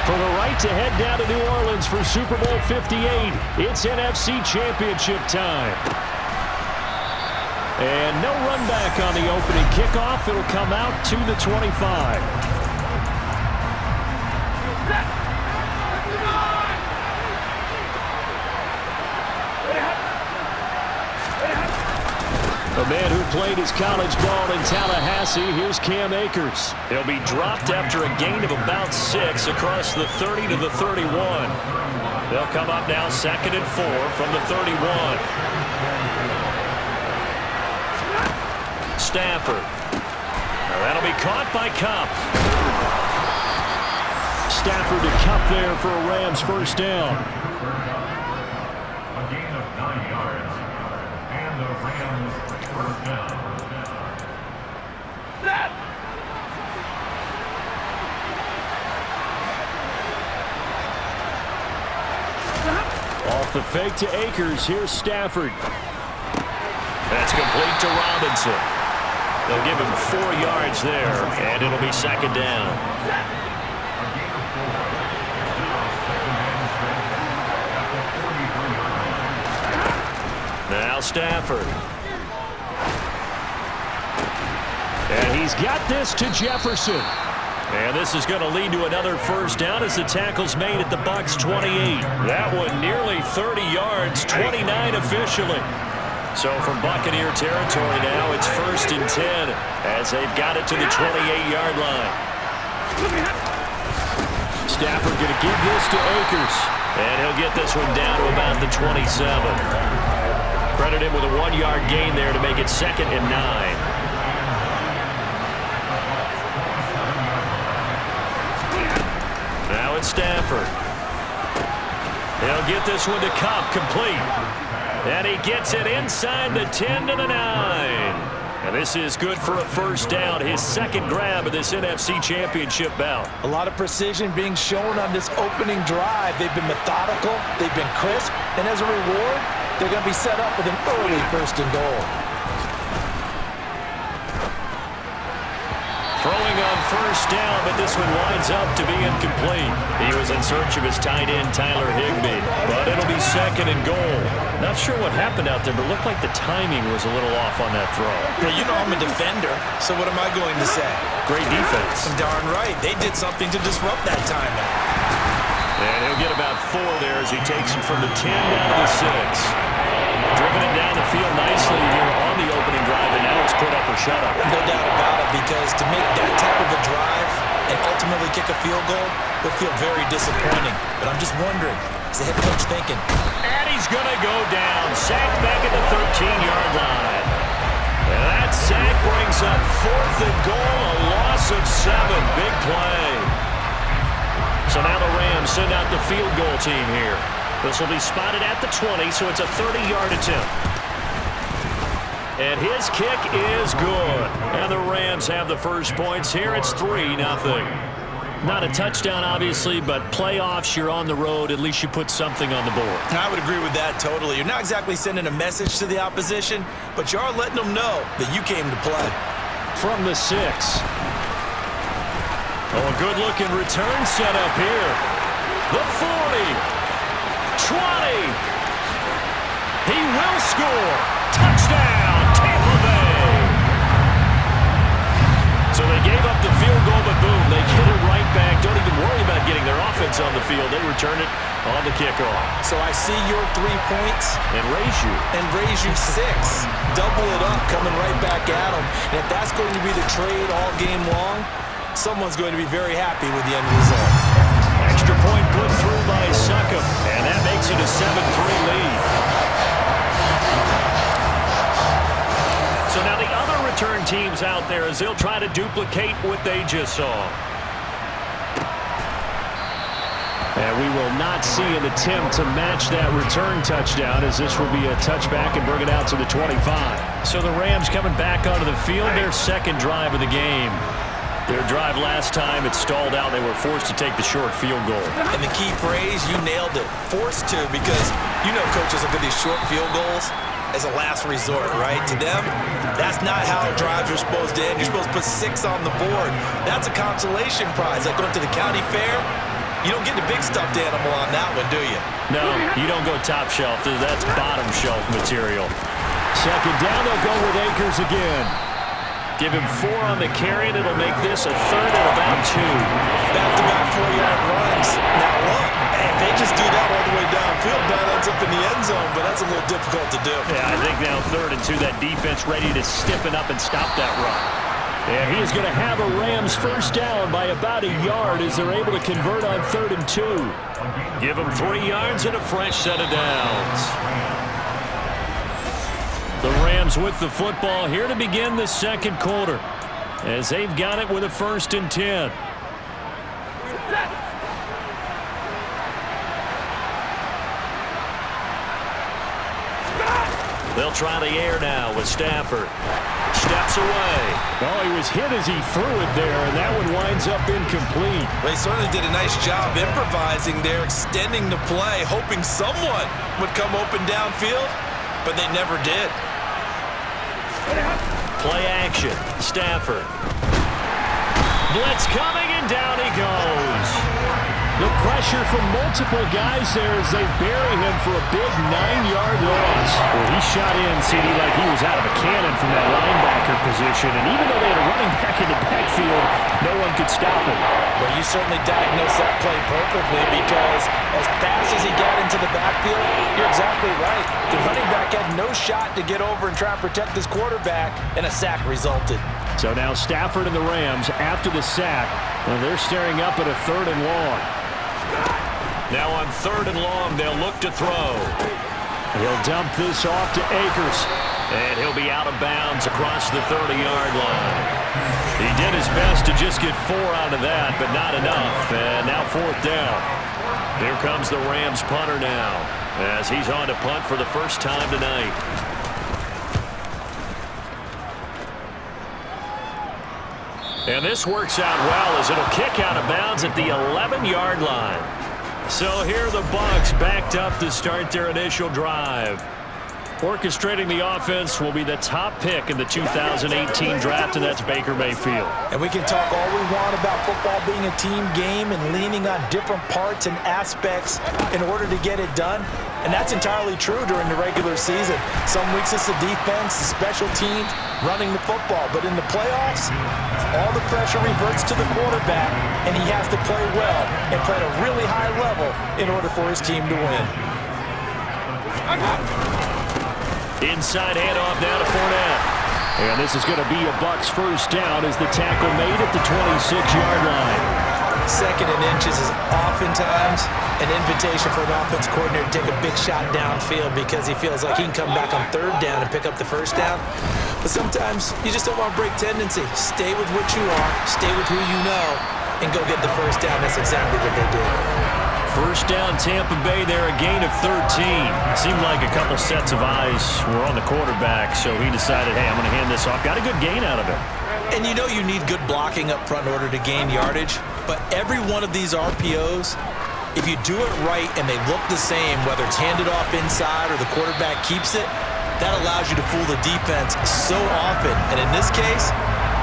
For the right to head down to New Orleans for Super Bowl 58, it's NFC Championship time. And no run back on the opening kickoff. It'll come out to the 25. A man who played his college ball in Tallahassee, here's Cam Akers. He'll be dropped after a gain of about 6 across the 30 to the 31. They'll come up now 2nd and 4 from the 31. Stafford. Now that'll be caught by Kupp. Stafford to Kupp there for a Rams first down. A gain of 9 yards. And the Rams first down. Off the fake to Akers. Here's Stafford. That's complete to Robinson. They'll give him 4 yards there, and it'll be 2nd down. Now Stafford. And he's got this to Jefferson. And this is going to lead to another first down as the tackle's made at the Bucs 28. That one nearly 30 yards, 29 officially. So from Buccaneer territory now, it's 1st and 10 as they've got it to the 28-yard line. Stafford going to give this to Akers. And he'll get this one down to about the 27. Credit him with a 1-yard gain there to make it 2nd and 9. Now it's Stafford. He'll get this one to Kupp, complete. And he gets it inside the 10 to the 9. And this is good for a first down, his 2nd grab of this NFC Championship bout. A lot of precision being shown on this opening drive. They've been methodical, they've been crisp, and as a reward, they're going to be set up with an early 1st and goal. Throwing on first down, but this one winds up to be incomplete. He was in search of his tight end, Tyler Higbee, but it'll be 2nd and goal. Not sure what happened out there, but it looked like the timing was a little off on that throw. Well, you know I'm a defender, so what am I going to say? Great defense. Darn right. They did something to disrupt that timing. And he'll get about 4 there as he takes it from the 10 down to the 6. Driven it down the field nicely here on the opening drive, and now it's put up or shut up. No doubt about it, because to make that type of a drive and ultimately kick a field goal would feel very disappointing. But I'm just wondering, is the head coach thinking? And he's going to go down, sacked back at the 13-yard line. And that sack brings up 4th and goal, a loss of 7. Big play. So now the Rams send out the field goal team here. This will be spotted at the 20, so it's a 30-yard attempt. And his kick is good. And the Rams have the first points here. It's 3-0. Not a touchdown, obviously, but playoffs, you're on the road. At least you put something on the board. I would agree with that totally. You're not exactly sending a message to the opposition, but you are letting them know that you came to play. From the 6. Oh, a good-looking return set up here. The 40. 20. He will score. Touchdown, Tampa Bay. So they gave up the field goal, but boom, they get it right back. Don't even worry about getting their offense on the field. They return it on the kickoff. So I see your 3 points. And raise you 6. Double it up, coming right back at them. And if that's going to be the trade all game long, someone's going to be very happy with the end result. Extra point put through by Succop, and that makes it a 7-3 lead. So now the other return teams out there as they'll try to duplicate what they just saw. And we will not see an attempt to match that return touchdown, as this will be a touchback and bring it out to the 25. So the Rams coming back onto the field, their 2nd drive of the game. Their drive last time, it stalled out. They were forced to take the short field goal. And the key phrase, you nailed it. Forced to, because you know coaches look at these short field goals as a last resort, right? To them, that's not how drives are supposed to end. You're supposed to put 6 on the board. That's a consolation prize. Like going to the county fair, You don't get the big stuffed animal on that one, do you? No, you don't go top shelf. That's bottom shelf material. Second down, they'll go with Akers again. Give him 4 on the carry, and it'll make this a third and about 2. Back-to-back 4-yard runs. Now look, if they just do that all the way downfield, that ends up in the end zone, but that's a little difficult to do. Yeah, I think now 3rd and 2, that defense ready to stiffen up and stop that run. And he is going to have a Rams first down by about a yard as they're able to convert on 3rd and 2. Give him 3 yards and a fresh set of downs. The Rams with the football here to begin the second quarter as they've got it with a 1st and 10. They'll try the air now with Stafford. Steps away. Oh, he was hit as he threw it there, and that one winds up incomplete. They certainly did a nice job improvising there, extending the play, hoping someone would come open downfield, but they never did. Play action. Stafford. Blitz coming, and down he goes. The pressure from multiple guys there as they bury him for a big 9-yard loss. Well, he shot in, CD, like he was out of a cannon from that linebacker position. And even though they had a running back in the backfield, no one could stop him. Well, you certainly diagnosed that play perfectly because as fast as he got into the backfield, you're exactly right. The running back had no shot to get over and try and protect his quarterback, and a sack resulted. So now Stafford and the Rams, after the sack, well, they're staring up at a 3rd and long. Now on 3rd and long, they'll look to throw. He'll dump this off to Akers, and he'll be out of bounds across the 30-yard line. He did his best to just get 4 out of that, but not enough. And now 4th down. Here comes the Rams punter now, as he's on to punt for the first time tonight. And this works out well as it'll kick out of bounds at the 11-yard line. So here the Bucs backed up to start their initial drive. Orchestrating the offense will be the top pick in the 2018 draft, and that's Baker Mayfield. And we can talk all we want about football being a team game and leaning on different parts and aspects in order to get it done. And that's entirely true during the regular season. Some weeks it's the defense, the special teams, running the football. But in the playoffs, all the pressure reverts to the quarterback, and he has to play well and play at a really high level in order for his team to win. Inside handoff now to Fournette. And this is going to be a Bucs first down as the tackle made at the 26-yard line. 2nd and inches is oftentimes an invitation for an offense coordinator to take a big shot downfield because he feels like he can come back on 3rd down and pick up the first down. But sometimes you just don't want to break tendency. Stay with what you are, stay with who you know, and go get the first down. That's exactly what they did. First down, Tampa Bay there, a gain of 13. Seemed like a couple sets of eyes were on the quarterback, so he decided, hey, I'm going to hand this off. Got a good gain out of it. And you know you need good blocking up front in order to gain yardage, but every one of these RPOs, if you do it right and they look the same, whether it's handed off inside or the quarterback keeps it, that allows you to fool the defense so often. And in this case,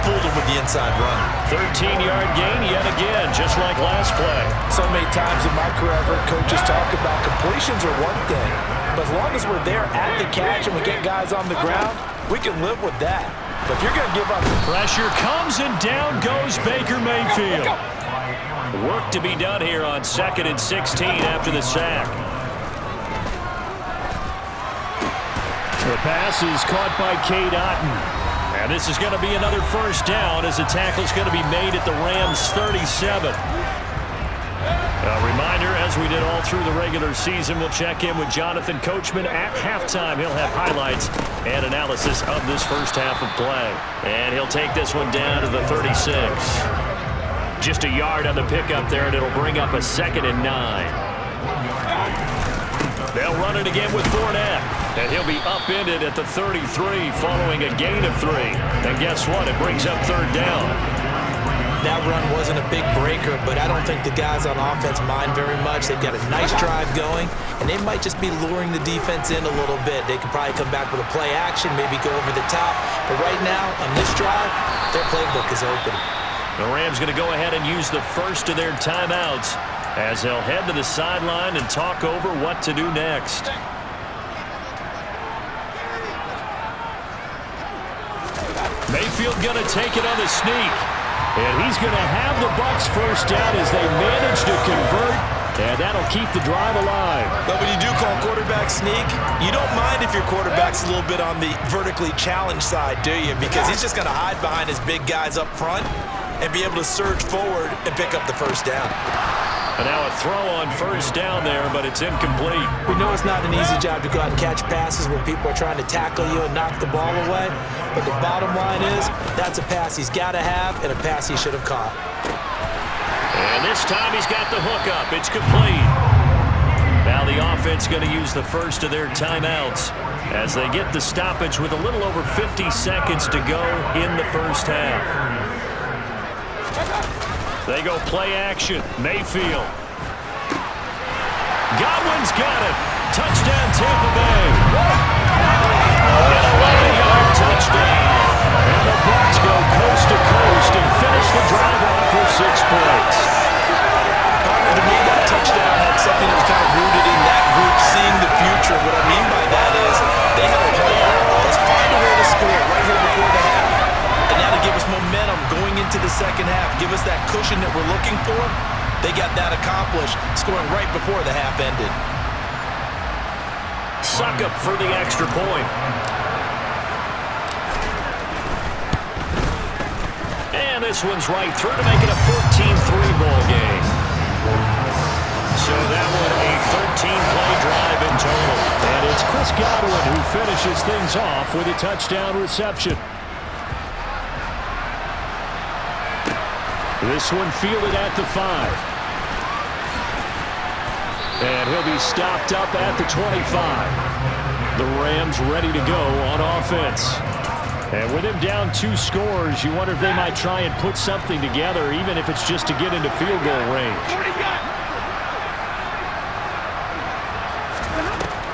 fooled him with the inside run. 13-yard gain yet again, just like last play. So many times in my career, I've heard coaches talk about completions are one thing, but as long as we're there at the catch and we get guys on the ground, we can live with that. But if you're going to give up... Pressure comes and down goes Baker Mayfield. Work to be done here on 2nd and 16 after the sack. The pass is caught by Cade Otton. And this is going to be another first down as the tackle is going to be made at the Rams 37. A reminder, as we did all through the regular season, we'll check in with Jonathan Coachman at halftime. He'll have highlights and analysis of this first half of play. And he'll take this one down to the 36. Just a yard on the pickup there, and it'll bring up a 2nd and 9. They'll run it again with Fournette, and he'll be upended at the 33 following a gain of 3. And guess what? It brings up 3rd down. That run wasn't a big breaker, but I don't think the guys on offense mind very much. They've got a nice drive going, and they might just be luring the defense in a little bit. They could probably come back with a play action, maybe go over the top. But right now, on this drive, their playbook is open. The Rams going to go ahead and use the first of their timeouts as they'll head to the sideline and talk over what to do next. Mayfield going to take it on the sneak. And he's going to have the Bucs first down as they manage to convert. And that'll keep the drive alive. But when you do call quarterback sneak, you don't mind if your quarterback's a little bit on the vertically challenged side, do you? Because he's just going to hide behind his big guys up front and be able to surge forward and pick up the first down. And now a throw on first down there, but it's incomplete. We know it's not an easy job to go out and catch passes when people are trying to tackle you and knock the ball away. But the bottom line is, that's a pass he's got to have and a pass he should have caught. And this time he's got the hook up. It's complete. Now the offense going to use the first of their timeouts as they get the stoppage with a little over 50 seconds to go in the first half. They go play action. Mayfield. Godwin's got it. Touchdown Tampa Bay. An 11-yard touchdown. And the Bucs go coast to coast and finish the drive off for 6 points. Partner, to me, that touchdown had something that was kind of rooted in that group seeing the future. What I mean by that is they have a plan. Let's find a way to score right here before the half. And now to give us momentum going into the second half, give us that cushion that we're looking for. They got that accomplished, scoring right before the half ended. Suck up for the extra point. And this one's right through to make it a 14-3 ball game. So that one a 13-play drive in total. And it's Chris Godwin who finishes things off with a touchdown reception. This one fielded at the 5. And he'll be stopped up at the 25. The Rams ready to go on offense. And with him down 2 scores, you wonder if they might try and put something together, even if it's just to get into field goal range.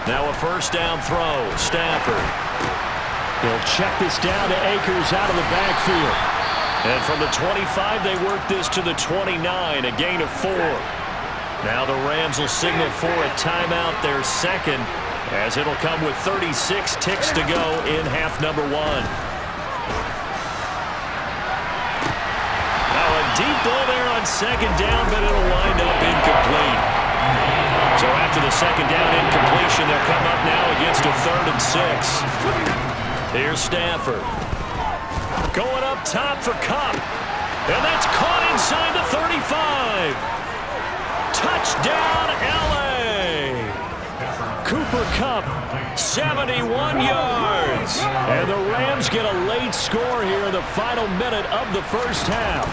Now a first down throw. Stafford. He'll check this down to Akers out of the backfield. And from the 25, they work this to the 29, a gain of 4. Now the Rams will signal for a timeout, their second, as it'll come with 36 ticks to go in half number 1. Now a deep ball there on second down, but it'll wind up incomplete. So after the second down incompletion, they'll come up now against a 3rd and 6. Here's Stafford. Going up top for Kupp. And that's caught inside the 35. Touchdown, L.A. Cooper Kupp, 71 yards. And the Rams get a late score here in the final minute of the first half.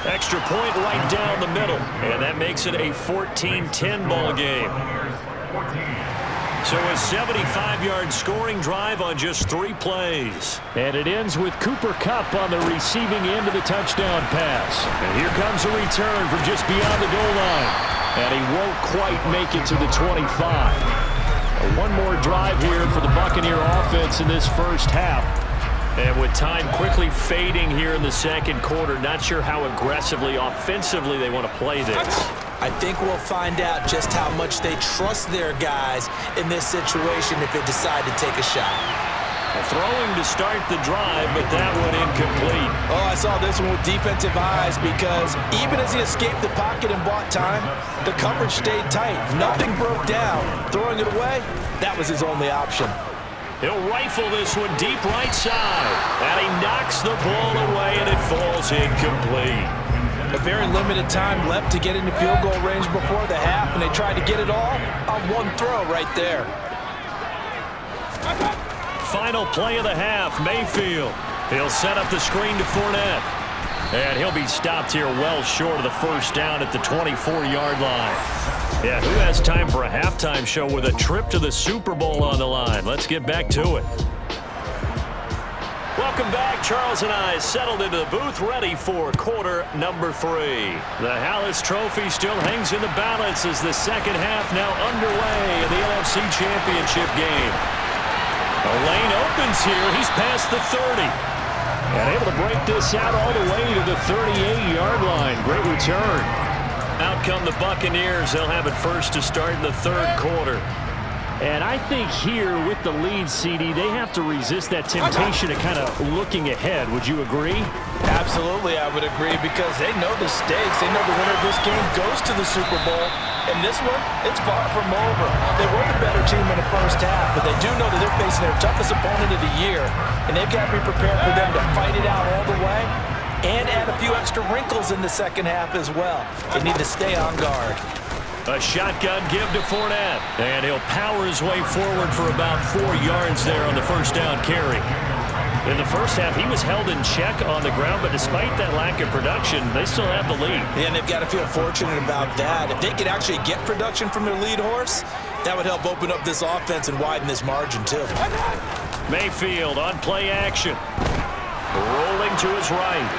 Extra point right down the middle. And that makes it a 14-10 ball game. So a 75-yard scoring drive on just 3 plays. And it ends with Cooper Kupp on the receiving end of the touchdown pass. And here comes a return from just beyond the goal line. And he won't quite make it to the 25. One more drive here for the Buccaneer offense in this first half. And with time quickly fading here in the second quarter, not sure how aggressively, offensively they want to play this. I think we'll find out just how much they trust their guys in this situation if they decide to take a shot. Throwing to start the drive, but that one incomplete. Oh, I saw this one with defensive eyes because even as he escaped the pocket and bought time, the coverage stayed tight. Nothing broke down. Throwing it away, that was his only option. He'll rifle this one deep right side. And he knocks the ball away, and it falls incomplete. A very limited time left to get into field goal range before the half, and they tried to get it all on one throw right there. Final play of the half, Mayfield. He'll set up the screen to Fournette. And he'll be stopped here well short of the first down at the 24-yard line. Yeah, who has time for a halftime show with a trip to the Super Bowl on the line? Let's get back to it. Welcome back. Charles and I settled into the booth ready for quarter number 3. The Hallis Trophy still hangs in the balance as the second half now underway in the NFC Championship game. The lane opens here. He's past the 30. And able to break this out all the way to the 38-yard line. Great return. Out come the Buccaneers. They'll have it first to start in the third quarter. And I think here with the lead, CD, they have to resist that temptation of kind of looking ahead. Would you agree? Absolutely, I would agree, because they know the stakes. They know the winner of this game goes to the Super Bowl. And this one, it's far from over. They were the better team in the first half, but they do know that they're facing their toughest opponent of the year, and they've got to be prepared for them to fight it out all the way and add a few extra wrinkles in the second half as well. They need to stay on guard. A shotgun give to Fournette, and he'll power his way forward for about 4 yards there on the first down carry. In the first half, he was held in check on the ground, but despite that lack of production, they still have the lead. Yeah, and they've got to feel fortunate about that. If they could actually get production from their lead horse, that would help open up this offense and widen this margin too. Mayfield on play action. Rolling to his right.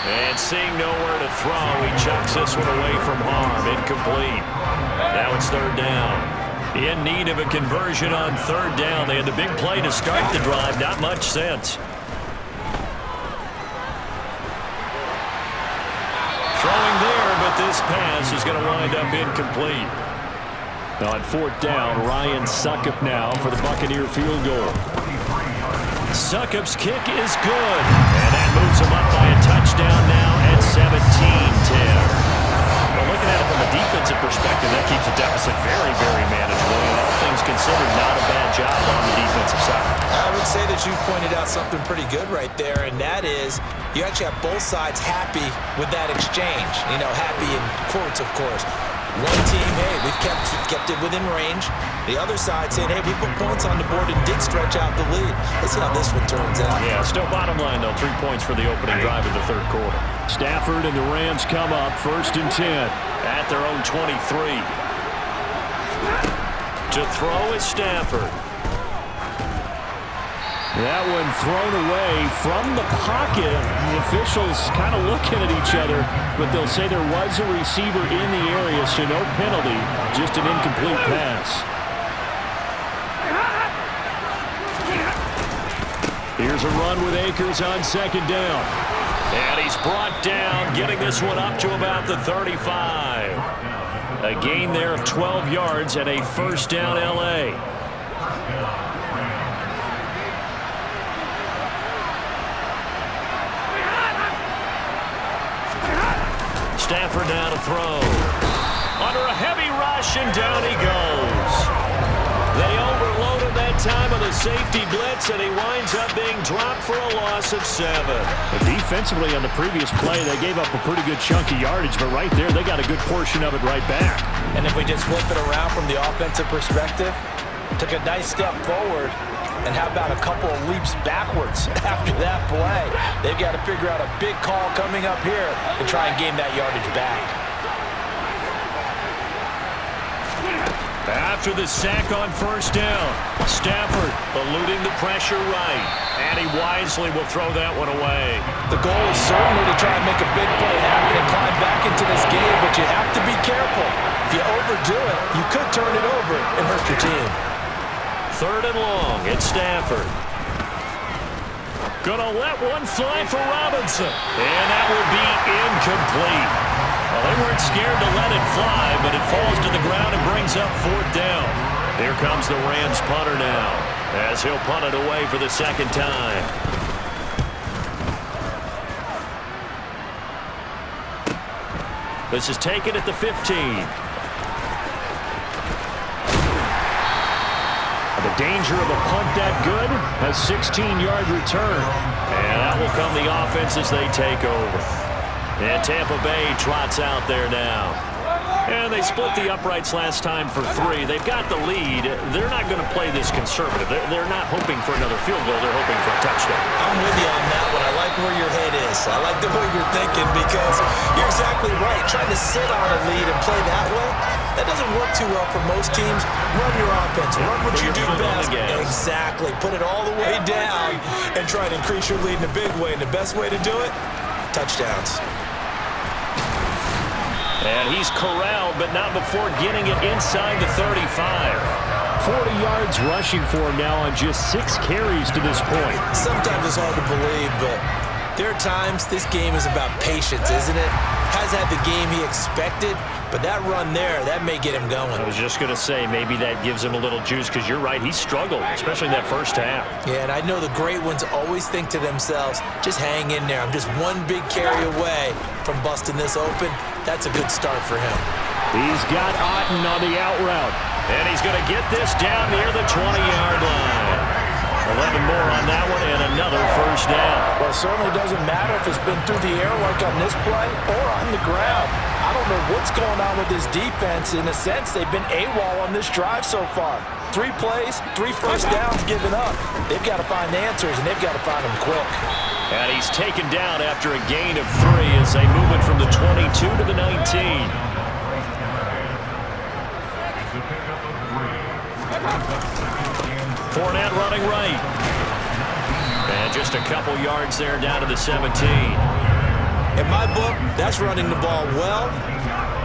And seeing nowhere to throw, he chucks this one away from harm. Incomplete. Now it's third down. In need of a conversion on third down. They had the big play to start the drive. Not much sense. Throwing there, but this pass is going to wind up incomplete. On fourth down, Ryan Succop now for the Buccaneer field goal. Succop's kick is good. And that moves him up by a touchdown now at 17-10. Well, looking at it from a defensive perspective, that keeps the deficit very, very manageable. And all things considered, not a bad job on the defensive side. I would say that you've pointed out something pretty good right there, and that is you actually have both sides happy with that exchange. You know, happy in quotes, of course. One team, hey, we've kept it within range. The other side saying, hey, we put points on the board and did stretch out the lead. Let's see how this one turns out. Yeah, still bottom line, though, 3 points for the opening drive of the third quarter. Stafford and the Rams come up first and 10 at their own 23. To throw is Stafford. That one thrown away from the pocket. The officials kind of looking at each other, but they'll say there was a receiver in the area, so no penalty, just an incomplete pass. Here's a run with Akers on second down. And he's brought down, getting this one up to about the 35. A gain there of 12 yards and a first down L.A. Stafford now to throw. Under a heavy rush, and down he goes. They overloaded that time with a safety blitz, and he winds up being dropped for a loss of 7. Defensively on the previous play, they gave up a pretty good chunk of yardage, but right there, they got a good portion of it right back. And if we just flip it around from the offensive perspective, took a nice step forward, and how about a couple of leaps backwards after that play? They've got to figure out a big call coming up here and try and gain that yardage back. After the sack on first down, Stafford eluding the pressure right, and he wisely will throw that one away. The goal is certainly to try and make a big play happen and climb back into this game, but you have to be careful. If you overdo it, you could turn it over and hurt your team. Third and long, it's Stafford. Gonna let one fly for Robinson. And that would be incomplete. Well, they weren't scared to let it fly, but it falls to the ground and brings up fourth down. Here comes the Rams punter now, as he'll punt it away for the second time. This is taken at the 15. The danger of a punt that good, a 16-yard return. And that will come the offense as they take over. And Tampa Bay trots out there now. And they split the uprights last time for 3. They've got the lead. They're not going to play this conservative. They're not hoping for another field goal. They're hoping for a touchdown. I'm with you on that one. I like where your head is. I like the way you're thinking, because you're exactly right. Trying to sit on a lead and play that way, that doesn't work too well for most teams. Run your offense. Run what you do best. Exactly. Put it all the way down and try to increase your lead in a big way. And the best way to do it, touchdowns. And he's corralled, but not before getting it inside the 35. 40 yards rushing for him now on just 6 carries to this point. Sometimes it's hard to believe, but There are times this game is about patience, isn't it? Has had the game he expected, but that run there, that may get him going. I was just going to say, maybe that gives him a little juice, because you're right, he struggled, especially in that first half. Yeah, and I know the great ones always think to themselves, just hang in there. I'm just one big carry away from busting this open. That's a good start for him. He's got Otten on the out route, and he's going to get this down near the 20-yard line. 11 more on that one, and another first down. Well, it certainly doesn't matter if it's been through the air like on this play or on the ground. I don't know what's going on with this defense. In a sense, they've been AWOL on this drive so far. 3 plays, 3 first downs given up. They've got to find answers, and they've got to find them quick. And he's taken down after a gain of 3 as they move it from the 22 to the 19. Fournette running right. And just a couple yards there down to the 17. In my book, that's running the ball well,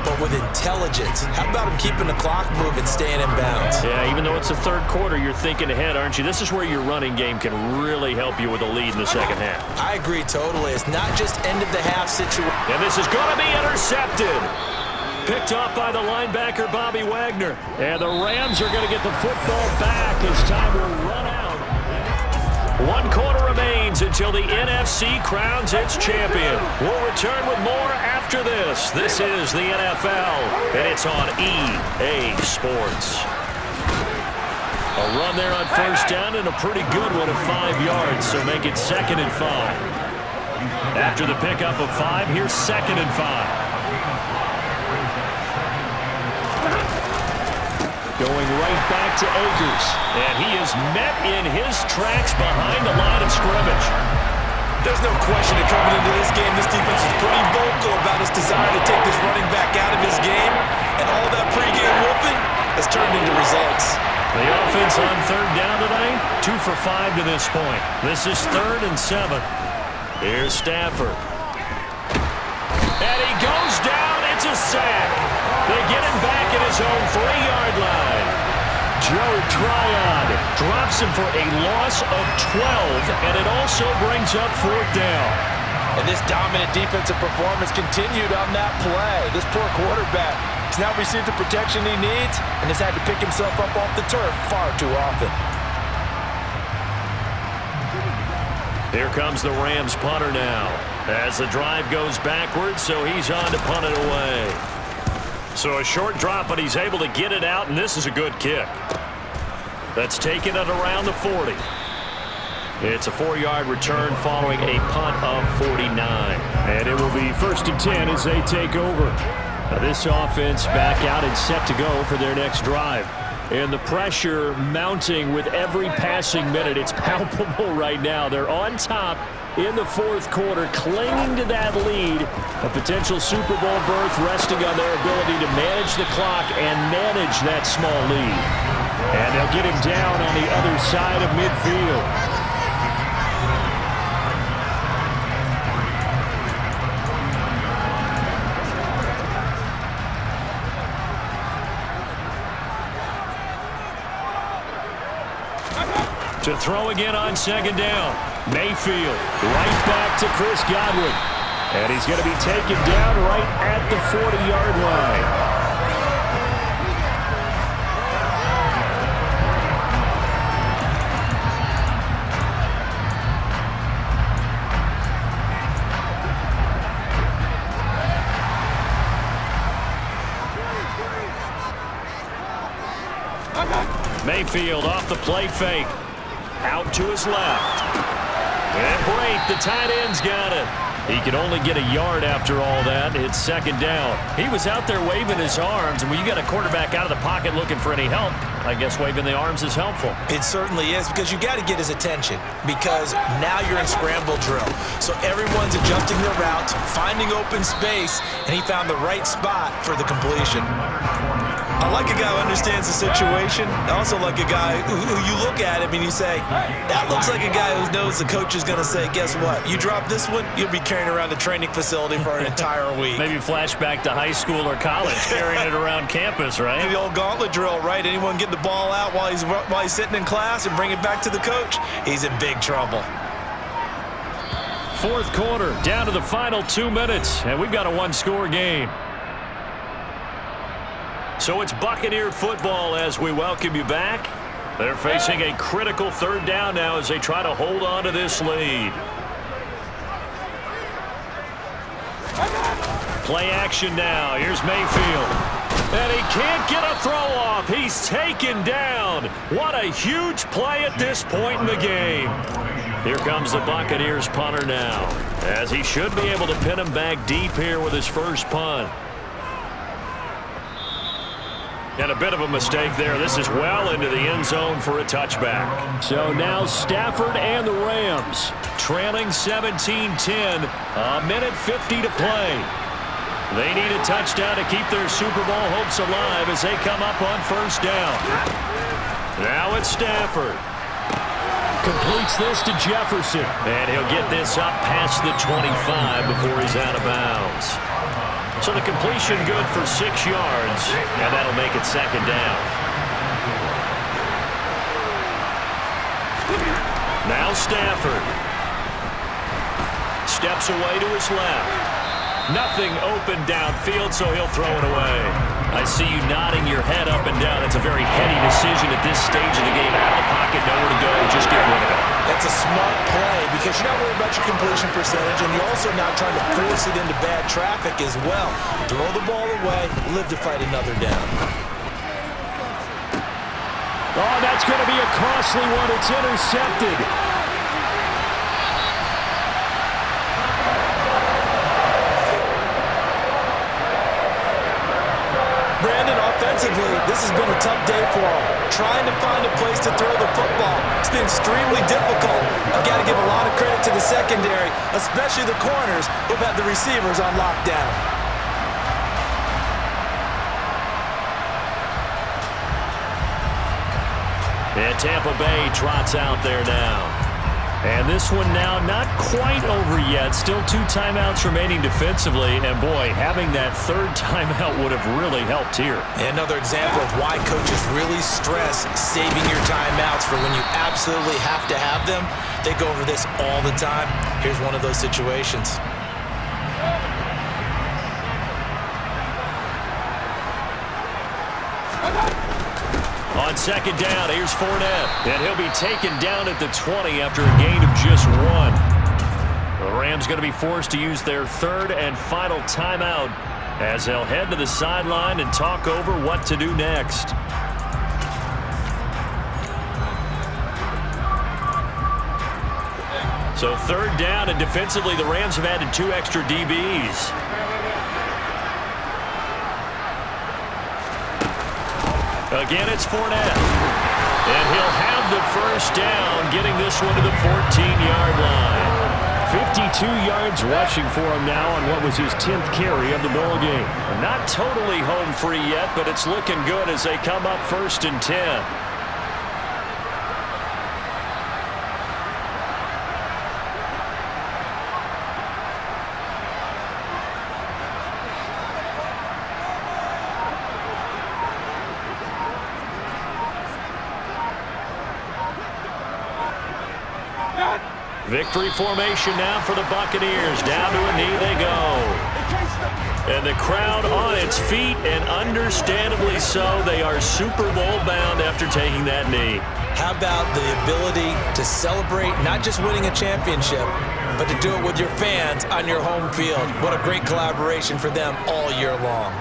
but with intelligence. How about him keeping the clock moving, staying in bounds? Yeah, even though it's the third quarter, you're thinking ahead, aren't you? This is where your running game can really help you with a lead in the second half. I agree totally. It's not just end-of-the-half situation. And this is going to be intercepted. Picked off by the linebacker, Bobby Wagner. And the Rams are going to get the football back as time will run out. 1 quarter remains until the NFC crowns its champion. We'll return with more after this. This is the NFL, and it's on EA Sports. A run there on first down, and a pretty good one of 5 yards, so make it 2nd and 5. After the pickup of 5, here's 2nd and 5. Going right back to Akers. And he is met in his tracks behind the line of scrimmage. There's no question that coming into this game, this defense is pretty vocal about its desire to take this running back out of his game. And all that pregame whooping has turned into results. The offense on 3rd down tonight, 2 for 5 to this point. This is 3rd and 7. Here's Stafford. And he goes down. It's a sack. They get him back at his own 3-yard line. Joe Tryon drops him for a loss of 12, and it also brings up 4th down. And this dominant defensive performance continued on that play. This poor quarterback has now received the protection he needs and has had to pick himself up off the turf far too often. Here comes the Rams punter now as the drive goes backwards, so he's on to punt it away. So a short drop, but he's able to get it out, and this is a good kick. That's taken it around the 40. It's a 4-yard return following a punt of 49. And it will be 1st and 10 as they take over. Now this offense back out and set to go for their next drive. And the pressure mounting with every passing minute. It's palpable right now. They're on top in the 4th quarter, clinging to that lead. A potential Super Bowl berth resting on their ability to manage the clock and manage that small lead. And they'll get him down on the other side of midfield. To throw again on 2nd down. Mayfield right back to Chris Godwin. And he's going to be taken down right at the 40-yard line. Mayfield off the play fake. Out to his left. And break. The tight end's got it. He can only get a yard after all that. It's 2nd down. He was out there waving his arms, and when you got a quarterback out of the pocket looking for any help, I guess waving the arms is helpful. It certainly is, because you got to get his attention, because now you're in scramble drill. So everyone's adjusting their routes, finding open space, and he found the right spot for the completion. I like a guy who understands the situation. I also like a guy who you look at him and you say, that looks like a guy who knows the coach is going to say, guess what? You drop this one, you'll be carrying around the training facility for an entire week. Maybe flashback to high school or college, carrying it around campus, right? The old gauntlet drill, right? Anyone get the ball out while he's sitting in class and bring it back to the coach? He's in big trouble. Fourth quarter, down to the final 2 minutes, and we've got a one-score game. So it's Buccaneer football as we welcome you back. They're facing a critical third down now as they try to hold on to this lead. Play action now. Here's Mayfield. And he can't get a throw off. He's taken down. What a huge play at this point in the game. Here comes the Buccaneers punter now, as he should be able to pin him back deep here with his first punt. And a bit of a mistake there. This is well into the end zone for a touchback. So now Stafford and the Rams trailing 17-10. A minute 50 to play. They need a touchdown to keep their Super Bowl hopes alive as they come up on first down. Now it's Stafford. Completes this to Jefferson. And he'll get this up past the 25 before he's out of bounds. So the completion good for 6 yards, and that'll make it second down. Now Stafford. Steps away to his left. Nothing open downfield, so he'll throw it away. I see you nodding your head up and down. It's a very heady decision at this stage of the game. Out of the pocket, nowhere to go. Just get rid of it. That's a smart play because you're not worried about your completion percentage, and you're also not trying to force it into bad traffic as well. Throw the ball away, live to fight another down. Oh, that's going to be a costly one. It's intercepted. Offensively, this has been a tough day for him. Trying to find a place to throw the football. It's been extremely difficult. I've got to give a lot of credit to the secondary, especially the corners who've had the receivers on lockdown. And Tampa Bay trots out there now. And this one now not quite over yet. Still 2 timeouts remaining defensively. And, boy, having that third timeout would have really helped here. Another example of why coaches really stress saving your timeouts for when you absolutely have to have them. They go over this all the time. Here's one of those situations. On second down, here's Fournette. And he'll be taken down at the 20 after a gain of just 1. The Rams going to be forced to use their third and final timeout as they'll head to the sideline and talk over what to do next. So third down, and defensively the Rams have added 2 extra DBs. Again, it's Fournette. And he'll have the first down, getting this one to the 14-yard line. 52 yards rushing for him now on what was his 10th carry of the ball game. Not totally home free yet, but it's looking good as they come up first and 10. Victory formation now for the Buccaneers. Down to a knee they go. And the crowd on its feet, and understandably so. They are Super Bowl bound after taking that knee. How about the ability to celebrate not just winning a championship, but to do it with your fans on your home field? What a great collaboration for them all year long.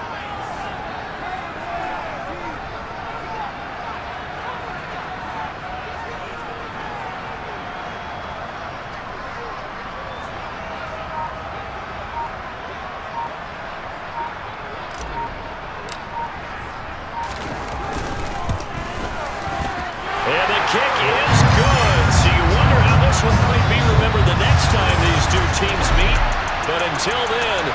Kick is good. So you wonder how this one might be remembered the next time these 2 teams meet. But until then,